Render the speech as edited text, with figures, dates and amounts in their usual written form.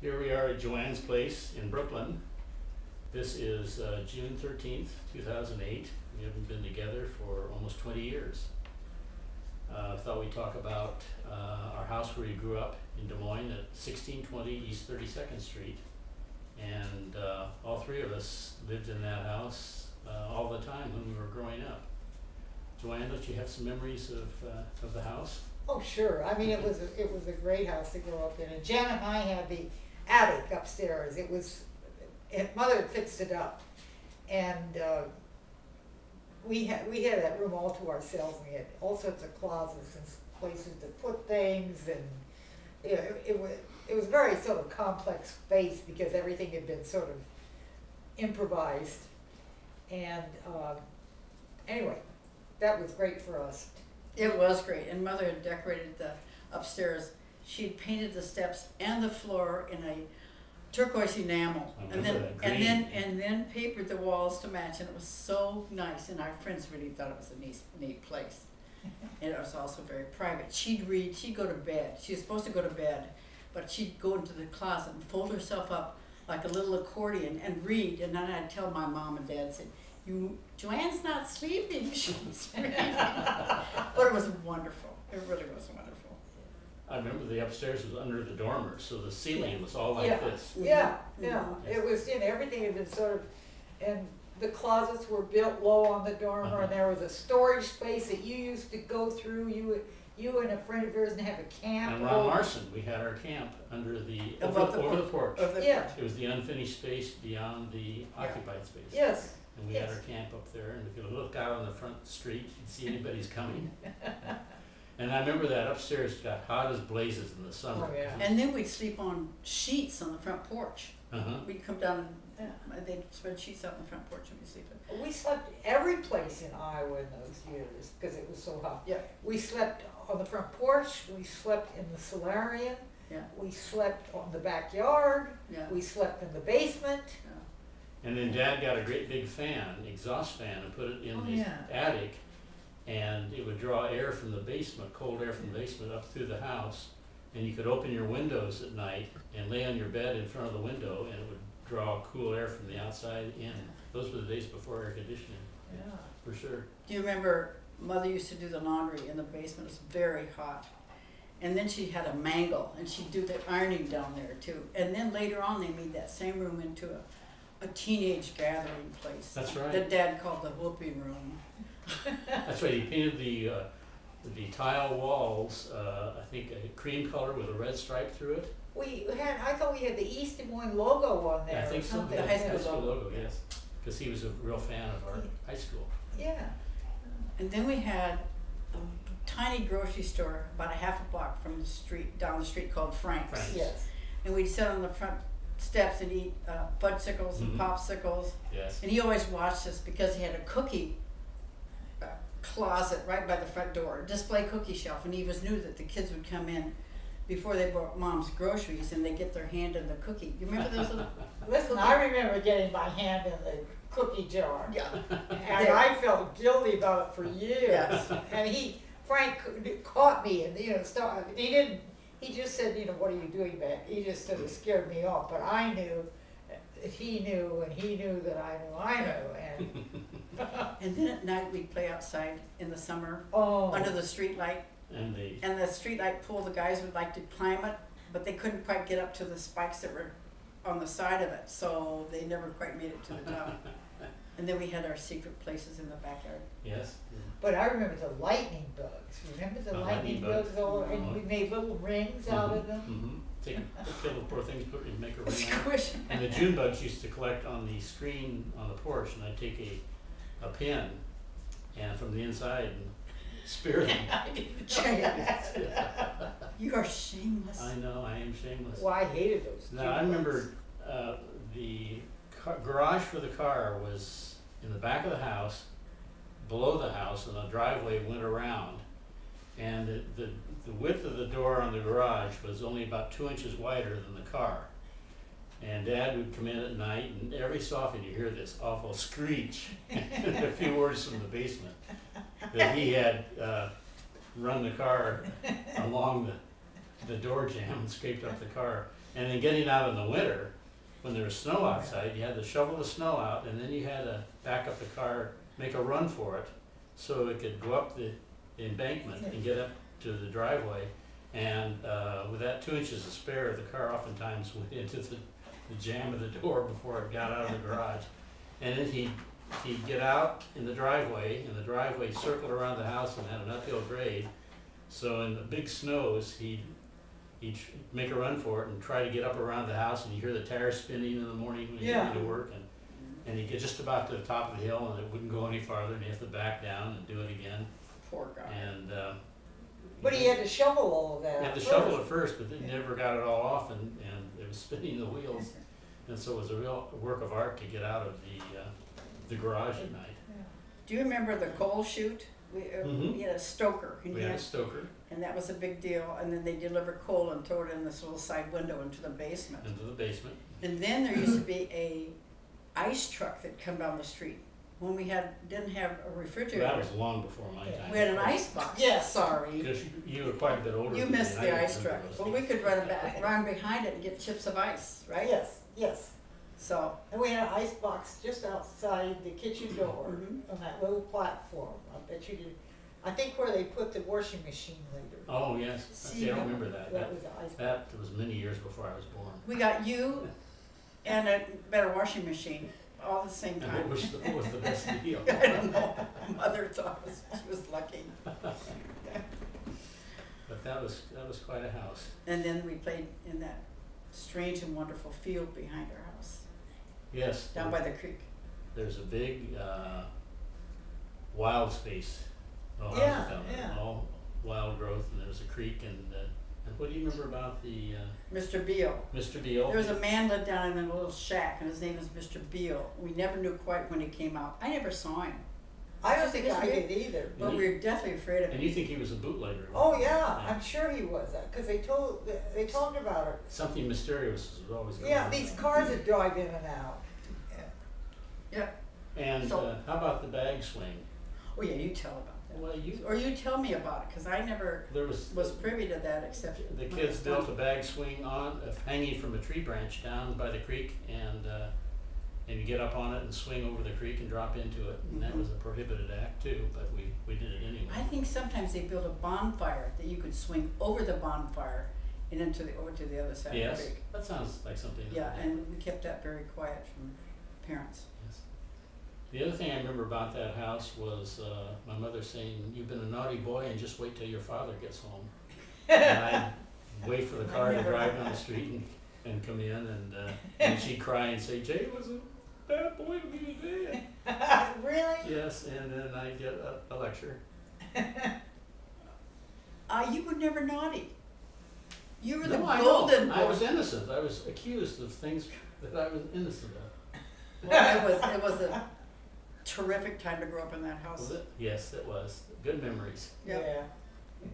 Here we are at Joanne's place in Brooklyn. This is June 13th, 2008. We haven't been together for almost 20 years. I thought we'd talk about our house where we grew up in Des Moines at 1620 East 32nd Street. And all three of us lived in that house all the time when we were growing up. Joanne, don't you have some memories of the house? Oh, sure. I mean, it was a great house to grow up in. And Jan and I had the attic upstairs. Mother had fixed it up, and we had that room all to ourselves. And we had all sorts of closets and places to put things, and it was very sort of complex space because everything had been sort of improvised. And anyway, that was great for us. It was great, and Mother had decorated the upstairs. She'd painted the steps and the floor in a turquoise enamel, and then papered the walls to match, and it was so nice. And our friends really thought it was a neat place. And it was also very private. She'd read. She'd go to bed. She was supposed to go to bed, but she'd go into the closet and fold herself up like a little accordion and read. And then I'd tell my mom and dad, say, Joanne's not sleeping, she's reading. But it was wonderful. It really was wonderful. I remember the upstairs was under the dormers, so the ceiling was all like this. Yeah. It was, everything had been sort of, and the closets were built low on the dormer, and there was a storage space that you used to go through. You and a friend of yours and have a camp. And Ron Larson, we had our camp under over the porch. It was the unfinished space beyond the occupied space. Yes. And we had our camp up there, and if you look out on the front street, you'd see anybody's coming. And I remember that upstairs got hot as blazes in the summer. Oh, yeah. And then we'd sleep on sheets on the front porch. We'd come down and they'd spread sheets out on the front porch and we'd sleep in. We slept every place in Iowa in those years because it was so hot. Yeah. We slept on the front porch, we slept in the solarium, we slept on the backyard, we slept in the basement. And then Dad got a great big fan, exhaust fan, and put it in the attic, and it would draw air from the basement, cold air from the basement up through the house, and you could open your windows at night and lay on your bed in front of the window, and it would draw cool air from the outside in. Those were the days before air conditioning. Yeah. For sure. Do you remember Mother used to do the laundry in the basement? It was very hot. And then she had a mangle, and she'd do the ironing down there too. And then later on they made that same room into a teenage gathering place. That's right. That Dad called the whooping room. That's right. He painted the tile walls, I think a cream color with a red stripe through it. I thought we had the East Des Moines logo on there. Yeah, I think so. The high school logo, yes. Because he was a real fan of our high school. Yeah. And then we had a tiny grocery store about a half a block from the street, down the street, called Frank's. Yes. And we'd sit on the front steps and eat fudgesicles and popsicles. Yes. And he always watched us because he had a cookie closet right by the front door, a display cookie shelf, and he knew that the kids would come in before they bought Mom's groceries and they get their hand in the cookie. You remember those little? Listen, I remember getting my hand in the cookie jar. Yeah. And I felt guilty about it for years. Yes. And Frank caught me, and he just said, what are you doing back? He just sort of scared me off, but I knew that he knew, and he knew that I knew, And then at night we'd play outside in the summer under the street light. And the street light pole, the guys would like to climb it, but they couldn't quite get up to the spikes that were on the side of it, so they never quite made it to the top. And then we had our secret places in the backyard. Yes. But I remember the lightning bugs. Remember the lightning bugs? And we made little rings out of them. Kill the poor things, make a ring. Squish. And the June bugs used to collect on the screen on the porch, and I'd take a pin and from the inside and spear them. You are shameless. I know, I am shameless. Well, I hated those. Now I remember the garage for the car was in the back of the house, below the house, and the driveway went around. And the width of the door on the garage was only about 2 inches wider than the car. And Dad would come in at night, and every so often you hear this awful screech and a few words from the basement that he had run the car along the door jamb and scraped up the car. And then getting out in the winter, when there was snow outside, you had to shovel the snow out, and then you had to back up the car, make a run for it, so it could go up the embankment and get up to the driveway. And with that 2 inches of spare, the car oftentimes went into the jamb of the door before it got out of the garage. And then he'd get out in the driveway, and the driveway circled around the house and had an uphill grade. So in the big snows, he'd make a run for it and try to get up around the house, and you hear the tires spinning in the morning when you get to work, and he'd get just about to the top of the hill, and it wouldn't go any farther, and you have to back down and do it again. Poor guy. And But he had to shovel all of that. you had to shovel it first, but then never got it all off, and it was spinning the wheels, and so it was a real work of art to get out of the garage at night. Do you remember the coal chute? We had a stoker. We had a stoker and that was a big deal. And then they deliver coal and throw it in this little side window into the basement. And then there used to be a ice truck that come down the street. When we didn't have a refrigerator. That was long before my time. We had an ice box. Yes. Sorry. Because you were quite a bit older. You than me, missed and I the didn't ice truck. remember those Well, we days. could run behind it and get chips of ice, right? Yes, yes. So. And we had an ice box just outside the kitchen door on that little platform. I bet you did. I think where they put the washing machine later. Oh, yes. See, I don't remember that. That was the ice box. That was many years before I was born. We got you and a better washing machine all at the same And time. what was the best deal? I don't know. Mother thought she was lucky. But that was quite a house. And then we played in that strange and wonderful field behind our house, Yes. down by the creek. There's a big wild space. No houses Yeah, down there, yeah. all wild growth, and there's a creek, and what do you remember about the Mr. Beale. Mr. Beale? There was a man lived down in a little shack, and his name was Mr. Beale. We never knew quite when he came out. I never saw him, I don't think I did either. but we were definitely afraid of And him. you think he was a bootlegger? Oh yeah, I'm sure he was, because they talked about it. Something mysterious was always going Yeah, on. these cars that drive in and out. Yeah. And So- how about the bag swing? Oh yeah, you tell about that. Well, Or you tell me about it, because I never there was privy to that except the when it kids was built a done. bag swing hanging from a tree branch down by the creek, and you get up on it and swing over the creek and drop into it, and that was a prohibited act too, but we did it anyway. I think sometimes they built a bonfire that you could swing over the bonfire and over to the other side of the Yes, creek. that sounds like something. Yeah, that- and we kept that very quiet from parents. Yes. The other thing I remember about that house was my mother saying, "You've been a naughty boy, and just wait till your father gets home." And I'd wait for the car to drive down the street and come in, and she'd cry and say, "Jay was a bad boy to me today." Really? Yes, and then I'd get a lecture. You were never naughty. You were the No, I know. golden boy. I was innocent. I was accused of things that I was innocent of. Well, it was a terrific time to grow up in that house. Was it? Yes, it was. Good memories. Yep. Yeah.